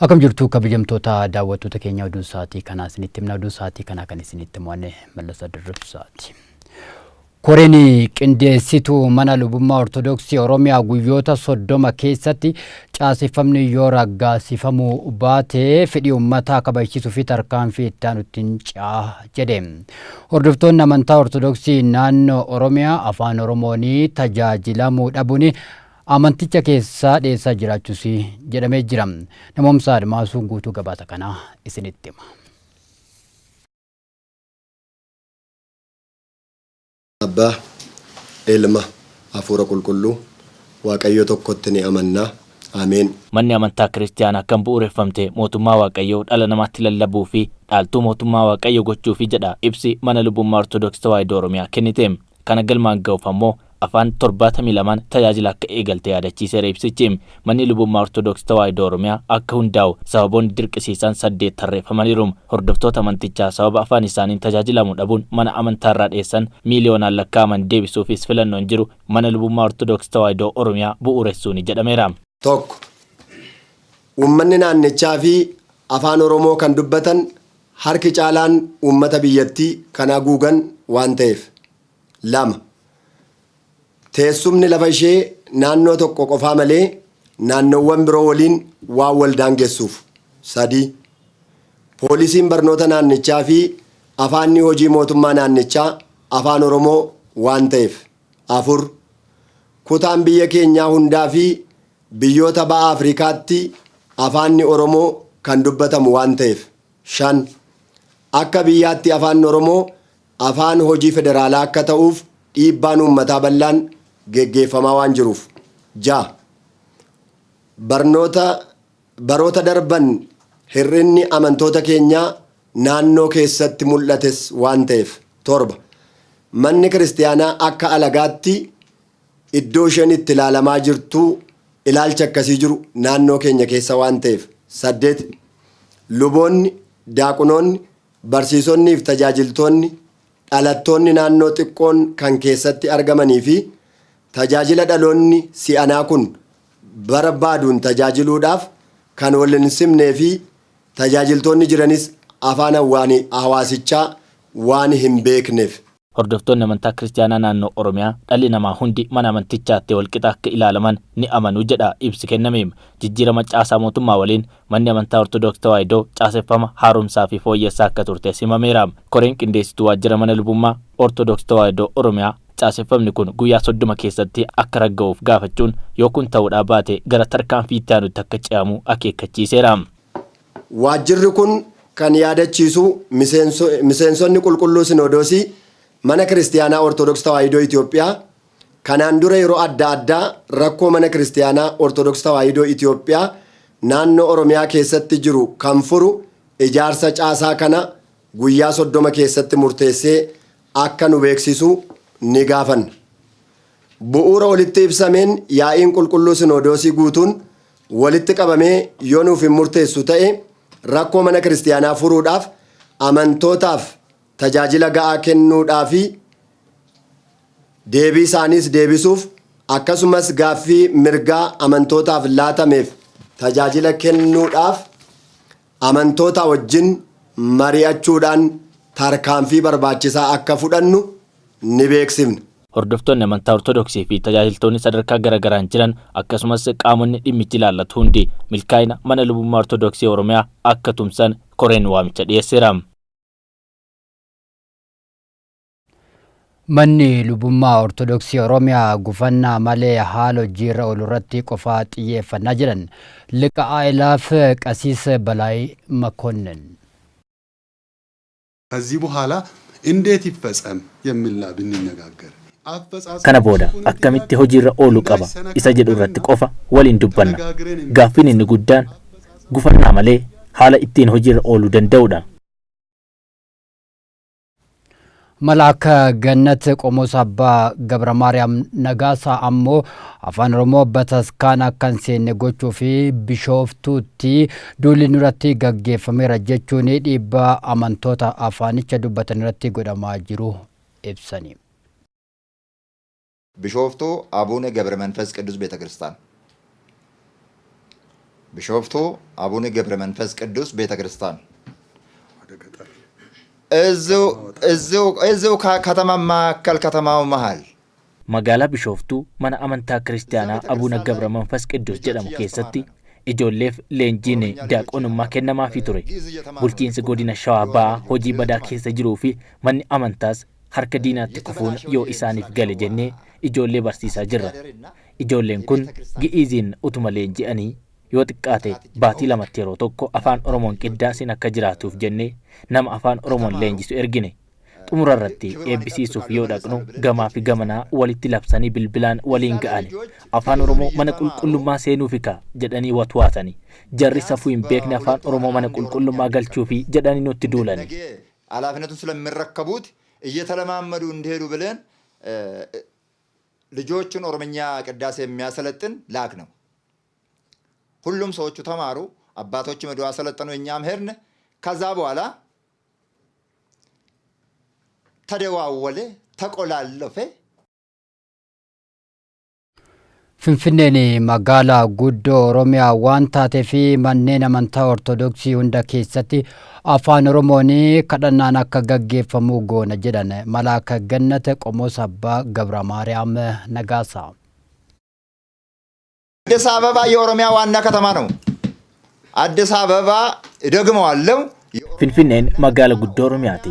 Akkam jirtu kabajamtoota daawwattoota keenya oduu sa'aatii kanaa isinitti himna oduu sa'aatii kanaa kan isinitti mo'anne Mallasa Dirribsaati. Koreen qindeessituu mana Lubummaa Ortodoksii Oromiyaa guyyoota soddoma keessatti caaseffamni yoo raggaasifamuu baate fedhii uummataa kabachiisuu fi tarkaanfii itti aanutti jedhe. Hordoftoonni amantaa Ortodoksii naannoo Oromiyaa afaan Oromoon tajaajilamuu dhabuun amanticha keessa dheessaa jiraachuus jedhamee jira. Namoomsa Admaasuun guutuu gabaasa kanaa isinitti hima. Abbaa ilma hafuura qulqulluu Waaqayyo tokkotti ni amanna. Ameen. Manni amantaa kiristaanaa kan bu'uureffamte mootummaa Waaqayyoo dhala namaatti lallabuu fi dhaaltuu mootummaa Waaqayyo gochuu fi jedha ibsi mana Lubummaa Ortodoksii Tawaahidoo Oromiyaa kennite. Kana galmaan ga'uuf ammoo afaan 72 tajaajila akka eegalte yaadachiiseera ibsichi. Manni Lubummaa Ortodoksii Tawaahidoo Oromiyaa akka hundaa'u sababoonni dirqisiisan 8 tarreeffamaniiru. Hordoftoota amantichaa sababa afaan isaaniin tajaajilamuu dhabuun mana amantaarraa dheessan miiliyoonaan lakkaa'aman deebisuufis filannoon jiru mana Lubummaa Ortodoksii Tawaahidoo Oromiyaa bu'uuressuun jedhameera. Tokko uummanni naannichaa fi afaan Oromoo kan dubbatan harki caalaan uummata biyyattii kan haguugan waan ta'eef. 2 teessumni lafa ishee naannoo tokko qofaa malee naannoowwan biroo waliin waan wal daangessuuf. 3 poolisiin barnoota naannichaa fi afaanni hojii mootummaa naannichaa afaan Oromoo waan ta'eef. 4 kutaan biyya keenyaa hundaa fi biyyoota ba'a Afrikaatti afaanni Oromoo kan dubbatamu waan ta'eef. 5 akka biyyaatti afaan Oromoo afaan hojii federaalaa akka ta'uuf dhiibbaan uummataa bal'aan geggeeffamaa waan jiruuf. 6 baroota darban hir'inni amantoota keenyaa naannoo keessatti mul'ates waan ta'eef. 7 manni kiristaanaa akka alagaatti iddoo isheen itti ilaalamaa jirtu ilaalcha akkasii jiru naannoo keenya keessa waan ta'eef. 8 luboonni, daaqunoonni, barsiisonni fi tajaajiltoonni dhalattoonni naannoo xiqqoon kan keessatti argamanii fi tajaajila dhaloonni si'anaa kun barbaaduun tajaajiluudhaaf kan wal hin simnee fi tajaajiltoonni jiranis afaan hawaasichaa waan hin beekneef. Hordoftoonni amantaa kiristaanaa naannoo Oromiyaa dhalli namaa hundi mana amantichaatti walqixa akka ilaalaman ni amanu jedha ibsi kenname. Jijjiirama caasaa mootummaa waliin manni amantaa Ortodoksii Tawaahidoo caaseffama haaromsaa fi fooyyessaa akka turte himameera. Koreen qindeessituu Waajjira mana Lubummaa Ortodoksii Tawaahidoo Oromiyaa caaseffamni kun guyyaa 30 keessatti akka ragga'uuf gaafachuun yoo kun ta'uudhaa baate gara tarkaanfii itti aanutti akka ce'amu akeekkachiiseera. Waajjirri kun kan yaadachiisu miseensonni qulqulluu Sinodosii mana kiristaanaa Ortodoksii Tawaahidoo Itoophiyaa kanaan dura yeroo adda addaa rakkoo mana kiristaanaa Ortodoksii Tawaahidoo Itoophiyaa naannoo Oromiyaa keessatti jiru kan furu ijaarsa caasaa kana guyyaa 30 keessatti murteessee akka nu beeksisu ni gaafanna. Bu'uura walitti ibsameen yaa'iin qulqulluu Sinodosii guutuun walitti qabamee yoo nuuf hin murteessu ta'e rakkoo mana kiristaanaa furuudhaaf amantootaaf tajaajila ga'aa kennuudhaa fi deebii isaaniis deebisuuf akkasumas gaaffii mirgaa amantootaaf laatameef tajaajila kennuudhaaf amantoota wajjin mari'achuudhaan tarkaanfii barbaachisaa akka fudhannu ni beeksifna. Hordoftoonni amantaa Ortodoksii fi tajaajiltoonni sadarkaa garagaraan jiran akkasumas qaamonni dhimmichi ilaallatu hundi milkaa'ina mana Lubummaa Ortodoksii Oromiyaa akka tumsan koreen waamicha dhiyeesseera. Manni Lubummaa Ortodoksii Oromiyaa gufannaa malee haala hojiirra oolurratti qofaa xiyyeeffannaa jiran liqaa ilaaf qasiis Balaay Makoonnin. ከዚህ በኋላ እንዴት ይፈጸም የሚልና ብንነጋገር kana booda akkamitti hojiirra oolu qaba isa jedhu irratti qofa waliin dubbanna. Gaaffiin inni guddaan gufannaa malee haala ittiin hojiirra ooluu danda'udha. Malaaka Gannat Qomoos Abbaa Gabra Maariyaam Nagaasaa ammoo afaan Oromoo bataskaan akkan seenne gochuu fi bishooftuutti duulli nurratti gaggeeffameera jechuun dhiibbaa amantoota afaanicha dubbatan irratti godhamaa jiru ibsani. Bishooftuu Abuune Gabra Manfas Qidduus Beeta Kiristaanaa ቢሾፍቱ አቡነ ገብረ መንፈስ ቅዱስ ቤተክርስቲያን እዚው ከተማ ማዕከል ከተማው መሃል magaalaa Bishooftuu mana amantaa kiristaanaa Abuuna Gabra Manfas Qidduus jedhamu keessatti ijoolleef leenjiin daaqonummaa kennamaafii ture. Bulchiinsi godina Shawaa Ba'aa hojii badaa keessa jiruu fi manni amantaas harka diinaatti kufuun yoo isaaniif gale jennee ijoollee barsiisaa jirra. Ijoolleen kun gi'iiziin utuma leenji'anii yoo xiqqaate baatii lamatti yeroo tokko afaan Oromoon qiddaasiin akka jiraatuuf jennee nama afaan Oromoon leenjisu ergine. Xumura irratti eebbisiisuuf yoo dhaqnu gamaa fi gamanaa walitti labsanii bilbilaan waliin ga'ani. Afaan Oromoo mana qulqullummaa seenuufi kaa jedhanii watwaatani. Jarri safuu hin beekne afaan Oromoo mana qulqullummaa galchuufi jedhanii nutti duulani. ኃላፊነቱን ስለሚረከቡት እየተለማመዱ እንዲሄዱ ብለን ልጆቹን ኦሮምኛ ቅዳሴ የሚያሰለጥን ላክ ነው። ሁሉም ሰዎቹ ተማሩ፣ አባቶች መዱ አሰለጠኑ፣ እኛም ሄድን። ከዛ በኋላ ተደዋወለ፣ ተቆላለፈ። Finfinneen magaalaa guddoo Oromiyaa waan taatee fi manneen amantaa Ortodoksii hunda keessatti afaan Oromoon kadhannaan akka gaggeeffamu goona jedhan Malaaka Gannat Qomoos Abbaa Gabra Maariyaam Nagaasaa. አዲስ አበባ የኦሮሚያ ዋና ከተማ ነው። አዲስ አበባ ደግመዋለሁ። Finfinneen magaalaa guddoo Oromiyaati.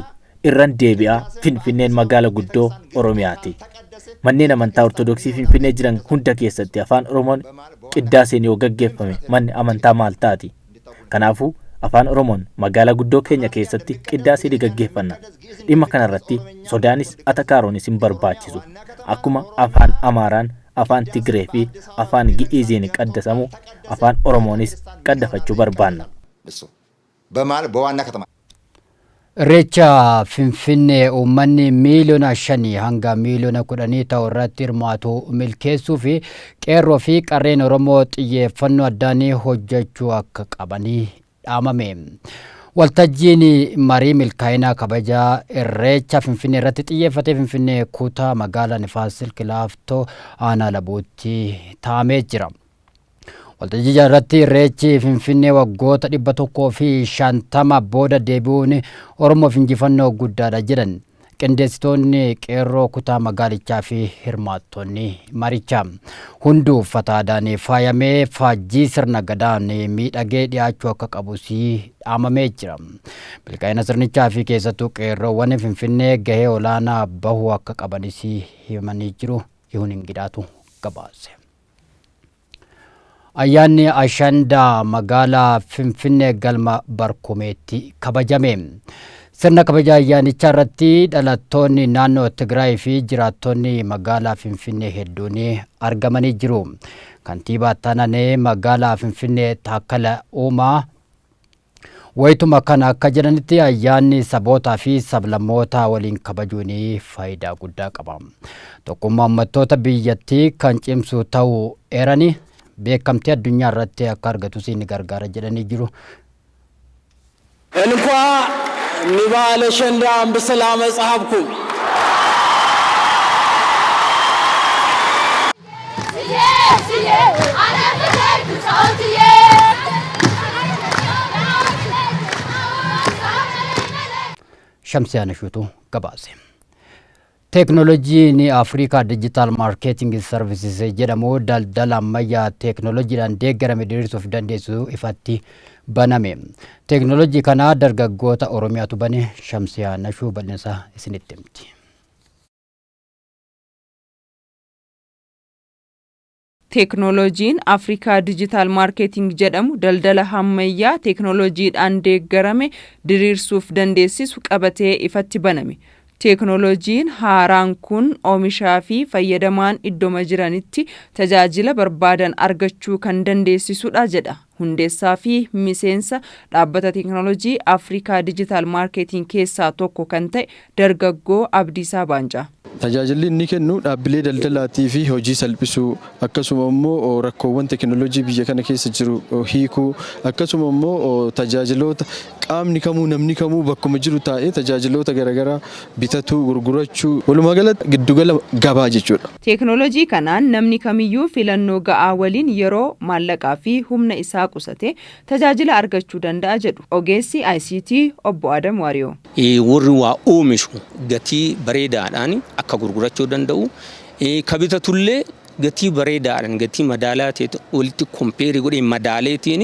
Irran deebi'aa Finfinneen magaalaa guddoo Oromiyaati. Manneen amantaa Ortodoksii Finfinnee jiran hunda keessatti afaan Oromoon qiddaaseen yoo gaggeeffame manni amantaa maal taati? Kanaafuu afaan Oromoon magaalaa guddoo keenya keessatti qiddaasee gaggeeffanna. Dhimma kanarratti sodaanis atakaaroonis hin barbaachisu. Akkuma afaan Amaaraan, afaan Tigree fi afaan Gi'iiziin qaddasamu afaan Oromoonis qaddafachuu barbaanna. በዋና ከተማ Irreecha Finfinnee uummanni miiliyoona 5 hanga miiliyoona 10 ta'u irratti hirmaatu milkeessuu fi qeerroo fi qarreen Oromoo xiyyeeffannoo addaan hojjechuu akka qabanii dhaamame. Waltajjiin marii milkaa'inaa kabajaa irreecha Finfinnee irratti xiyyeeffatee Finfinnee kutaa magaalaa Nifaas Silk Laaftoo aanaa Labuutti taa'amee jira. Waltajjii irratti irreechi Finfinnee waggoota 150 booda deebi'uun Oromoof injifannoo guddaadha jedhan qindeessitoonni qeerroo kutaa magaalichaa fi hirmaattonni marichaa. Hunduu uffata aadaan faayamee faajjii sirna gadaan miidhagee dhiyaachuu akka qabus dhaamamee jira. Milkaa'ina sirnichaa fi keessattuu qeerroowwan Finfinnee gahee olaanaa bahuu akka qabanis himanii jiru. Yihuun Ingidhaatu gabaase. Ayyaanni Ashandaa magaalaa Finfinnee galma Barkumeetti kabajame. Sirna kabajaa ayyaanichaa irratti dhalattoonni naannoo Tigraay fi jiraattonni magaalaa Finfinnee hedduun argamanii jiru. Kantiibaa Tananee magaalaa Finfinnee Taakkala Uumaa wayituma kana akka jedhanitti ayyaanni sabootaa fi sablammoota waliin kabajuun faayidaa guddaa qaba. Tokkummaa uummattoota biyyattii kan cimsu ta'uu eeranii beekamtii addunyaa irratti akka argatus ni gargaara jedhanii jiru. እንኳን ንበዓለ አሸንዳን በሰላም መጽሐፍኩም Shamsiyaan Shuutuu gabaase. Teknooloojiin Afrikaa Digital Marketing Services jedhamu daldala ammayyaa teknooloojiidhaan deeggarame diriirsuuf dandeessu ifatti baname. Teknooloojii kana dargaggoota Oromiyaatu bane. Shamsiyaan Shuu bal'insa isinitti himti. Teknooloojiin Afrikaa Digital Marketing jedhamu daldala ammayyaa teknooloojiidhaan deeggarame diriirsuuf dandeessisu qabatee ifatti baname. Teknooloojiin haaraan kun oomishaa fi fayyadamaan iddoma jiranitti tajaajila barbaadan argachuu kan dandeessisudha jedha. Hundeessaa fi miseensa dhaabbata teknooloojii Afrikaa Digital Marketing keessaa tokko kan ta'e dargaggoo Abdiisaa Baancaa. Tajaajilli inni kennu dhaabbilee daldalaatii fi hojii salphisuu akkasuma immoo rakkoowwan teknooloojii biyya kana keessa jiru hiikuu akkasuma immoo tajaajiloota qaamni kamuu namni kamuu bakkuma jiru taa'ee tajaajiloota garaagaraa bitachuu gurgurachuu walumaa galatti giddugala gabaa jechuudha. Teeknooloojii kanaan namni kamiyyuu filannoo ga'aa waliin yeroo maallaqaa fi humna isaa qusatee tajaajila argachuu danda'a jedhu ogeessi ICT obbo Adam Waariyoo. Warri waa oomishu gatii bareedaadhaan akka gurgurachuu danda'u kabitatullee gatii bareedaadhaan gatii madaalaa ta'e walitti kompeerii godhee madaaleetiin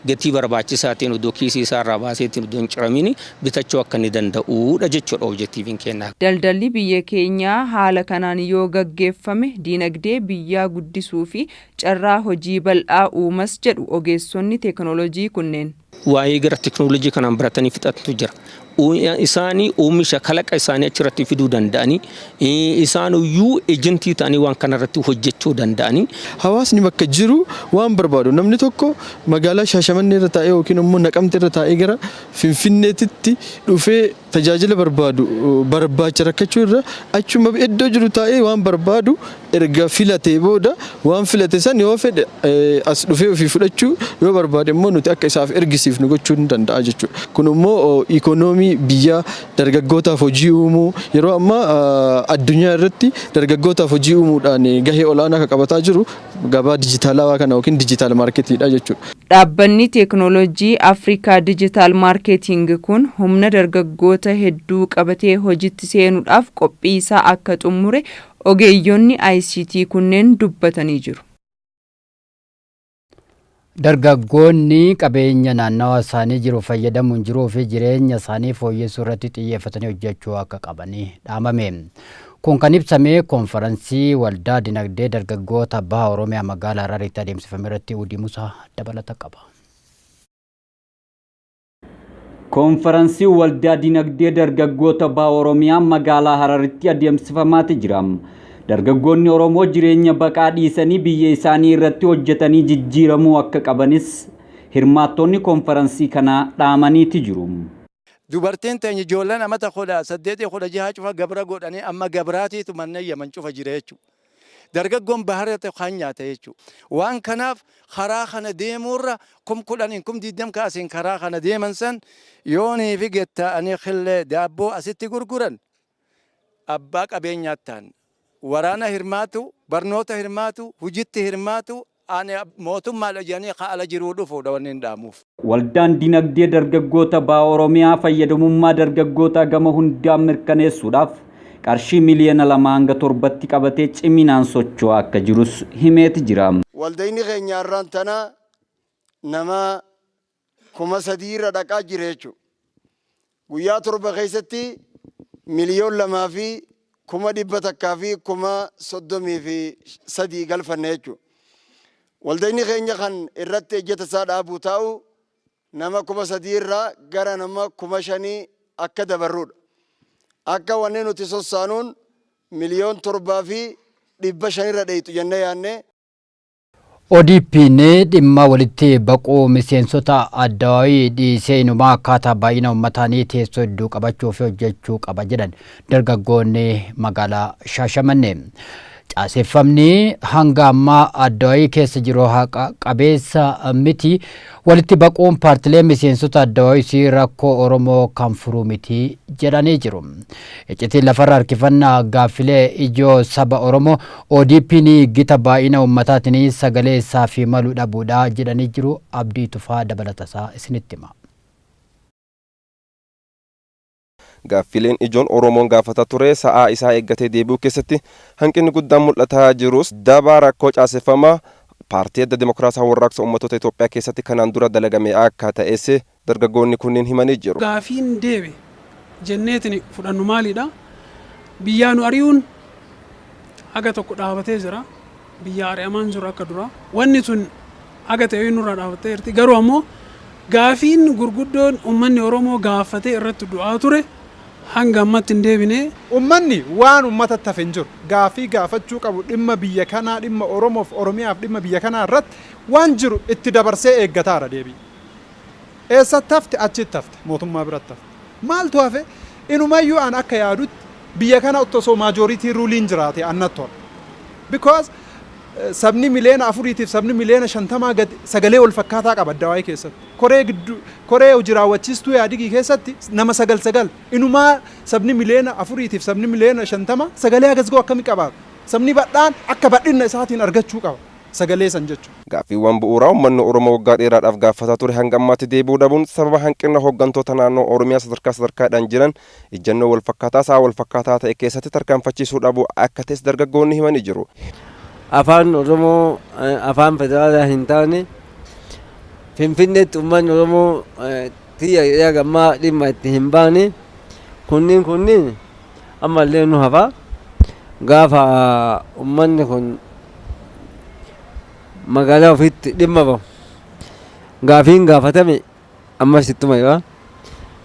gatii barbaachisaa ta'een iddoo kiisii isaa irraa baaseetiin iddoo hin ciramiin bitachuu akka inni danda'udha jechuudha objektiiviin kennaa. Daldalli biyya keenyaa haala kanaan yoo gaggeeffame diinagdee biyyaa guddisuu fi carraa hojii bal'aa uumas jedhu ogeessonni teeknooloojii kunneen. Waa'ee gara teeknooloojii kanaan baratanii fixatu jira. Isaanii oomisha kalaqa isaanii achirratti fiduu danda'anii isaanuyyuu ejentii ta'anii waan kanarratti hojjechuu danda'anii. Hawaasni bakka jiru waan barbaadu namni tokko magaalaa Shaashamannee irra taa'ee yookiin immoo Naqamtee irra taa'ee gara Finfinneetitti dhufee tajaajila barbaadu barbaacha rakkachuu irra achuma iddoo jiru taa'ee waan barbaadu erga filatee booda waan filate san yoo fedhe as dhufee ofii fudhachuu yoo barbaade immoo nuti akka isaaf ergisiifnu gochuu danda'a jechuudha. Kun immoo ikoonoomii biyya dargaggootaaf hojii uumuu yeroo ammaa addunyaa irratti dargaggootaaf hojii uumuudhaan gahee olaanaa kan qabataa jiru gabaa dijitaalawaa kana yookiin dijitaal maarketiidha jechuudha. Dhaabbanni teeknooloojii Afrikaa dijitaal maarketing kun humna dargaggoota hedduu qabatee hojiitti seenuudhaaf qophii isaa akka xumure ogeeyyonni ICT kunneen dubbatanii jiru. Dargaggoonni qabeenya naannawa isaanii jiru fayyadamuun jiruu fi jireenya isaanii fooyyessuu irratti xiyyeeffatanii hojjechuu akka qabanii dhaamame. Kun kan ibsame konferansii waldaa dinagdee dargaggoota baha Oromiyaa magaalaa Hararitti adeemsifame irratti Oduu Musaa dabalata qaba. Konferansii waldaa dinagdee dargaggoota baha Oromiyaa magaalaa Hararitti adeemsifamaa jira. Dargaggoonni Oromoo jireenya baqaa dhiisanii biyya isaanii irratti hojjetanii jijjiiramuu akka qabanis hirmaattonni konferansii kana dhaamanii jiru. Dubartiin teenya ijoolleen amata 8 cufa gabra godhanii amma gabraatiitu manneen Yaman cufa jira jechuudha. Dargaggoon baharate kan nyaata jechuudha. Waan kanaaf karaa kana deemuurra 10,000 kaasiin karaa kana deeman san yoonii fi gettaa'anii khillee daabboo asitti gurguran abbaa qabeenyaa ta'an. Waraana hirmaatu, barnoota hirmaatu, hojiitti hirmaatu, mootummaa lajanii qaala jiruu dhufuudha wanni hin dhaamuuf. Waldaan dinagdee dargaggoota baha Oromiyaa fayyadamummaa dargaggoota gama hundaan mirkaneessuudhaaf qarshii miliyoona 2.7 qabatee ciminaan socho'aa akka jirus himeeti jira. Waldayni keenya irraan tana nama 3,000 irra dhaqaa jira jechuudha. Guyyaa 7 keessatti miliyoona 2 fi 100,000 fi 33 galfanne jechuudha. Waldayni keenya kan irratti ejjeta isaa dhaabuu taa'u nama 3,000 irraa gara nama 5,000 akka dabarruudha. Akka wanni nuti sossaanuun miliyoona 7 fi 500 irra dheeytu jennee yaadne. ODP'n dhimma walitti baquu miseensota addawaayii dhiisee inumaa akkaataa baay'ina uummataanii teessoo hedduu qabachuu fi hojjechuu qaba jedhan dargaggoonni magaalaa Shaashamannee. Caaseffamni hanga ammaa addawaayii keessa jiru haqa qabeessa miti walitti baquun paartilee miseensota addawaayii rakkoo Oromoo kan furu miti jedhanii jiru. Iccitiin lafarra harkifannaa gaaffilee ijoo saba Oromoo ODP'n gita baay'ina uummataatiin sagalee isaa fi maluu dhabuudha jedhanii jiru. Abdii Tufaa dabalatasaa isinitti hima. Gaaffileen ijoon Oromoon gaafata ture sa'aa isaa eeggatee deebi'uu keessatti hanqinni guddaan mul'ataa jirus dabaa rakkoo caaseffamaa paartii adda dimokiraasawaa warraaqsa uummattoota Itoophiyaa keessatti kanaan dura dalagame akka ta'es dargaggoonni kunniin himanii jiru. Gaaffiin deebi jenneetiin fudhannu maalidha? Biyyaa nu ari'uun aga tokko dhaabatee jira. Biyya ari'amaan jiru akka dura. Wanni sun aga ta'ee nurraa dhaabatee jirti. Garuu ammoo gaaffiin gurguddoon uummanni Oromoo gaafatee irratti du'aa ture. Hanga ammatti hin deebine. Uummanni waan uummata tafe hin jiru. Gaaffii gaafachuu qabu dhimma biyya kanaa, dhimma Oromoof Oromiyaaf dhimma biyya kanaa irratti waan jiru itti dabarsee eeggataara deebii. Eessatti hafte achitti hafte mootummaa biratti hafte. Maaltu hafe inumayyuu aan akka yaadutti biyya kana osoo maajoriitii ruuliin jiraate annatti tola. Because sabni miliyoona 4 sabni miliyoona 50 gad sagalee wal fakkaataa qaba Addawaayii keessatti. Koree hojii raawwachiistuu yaadigii keessatti nama 9 inumaa sabni miliyoona 4 sabni miliyoona 50 sagalee agasgoo akkamii qabaata. Sabni badhaan akka badhinna isaatiin argachuu qaba. Sagalee san jechuudha. Gaaffiiwwan bu'uuraa uummanni Oromoo waggaa dheeraadhaaf gaafataa ture hanga ammaatti deebi'uu dhabuun sababa hanqina hooggantoota naannoo Oromiyaa sadarkaadhaan jiran ejjennoo wal fakkaataa sa'a wal fakkaataa ta'e keessatti tarkaanfachiisuu dhabuu akka ta'es dargaggoonni himanii jiru. Afaan Oromoo afaan federaalaa hin taane Finfinneetti uummanni Oromoo xiyya gammaa dhimma itti hin baane kunniin ammallee nu hafa gaafa uummanni kun magaalaa ofiitti dhimma bahu gaaffiin gaafatame ammas ittuma jira.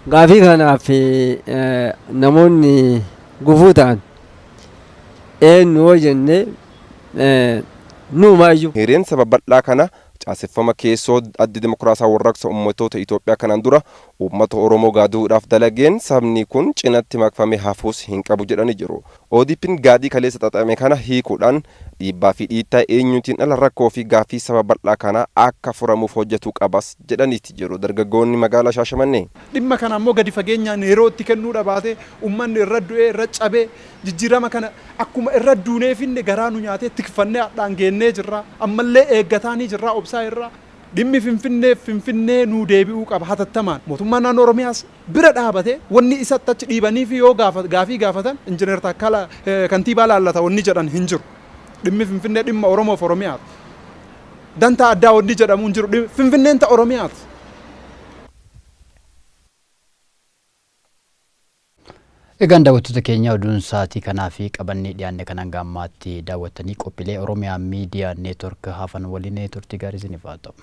Gaaffii kanaaf namoonni gufuu ta'an eenyu yoo jenne nuumaayyuu. Hireen sababa bal'aa kana caaseffama keessoo addi dimokiraasaa warraaqsa uummattoota Itoophiyaa kanaan dura uummata Oromoo gaaduudhaaf dalageen sabni kun cinatti makfame hafuus hin qabu jedhanii jiru. ODP'n gaadii kaleessa xaxame kana hiikuudhaan dhiibbaa fi dhiittaa eenyuutiin ala rakkoo fi gaaffii sababa bal'aa kana akka furamuuf hojjetuu qabas jedhaniiti jiru dargaggoonni magaalaa Shaashamannee. Dhimma kana ammoo gadi fageenyaan yeroo itti kennuudha baatee uummanni irra du'ee irra cabee jijjiirama kana akkuma irra duuneefinne garaa nu nyaatee tikfannee hadhaan geennee jirra ammallee eeggataanii jirra obsaa irra. Dhimmi Finfinnee nuu deebi'uu qaba hatattamaan. Mootummaan naannoo Oromiyaas bira dhaabate wanni isatti achi dhiibanii fi yoo gaaffii gaafatan injiinar Taakkalaa kantiibaa laallata wanni jedhan hin jiru. Dhimmi Finfinnee dhimma Oromoof Oromiyaati. Dantaa addaa wanni jedhamu hin jiru. Finfinneen ta Oromiyaati. Egaan daawwattoota keenya oduun sa'aatii kanaa fi qabannee dhiyaanne kanaan gaammaatti daawwattanii qophiilee Oromiyaa Miidiyaa Neetwork hafan waliin turtii gaarii isiniif haa ta'u.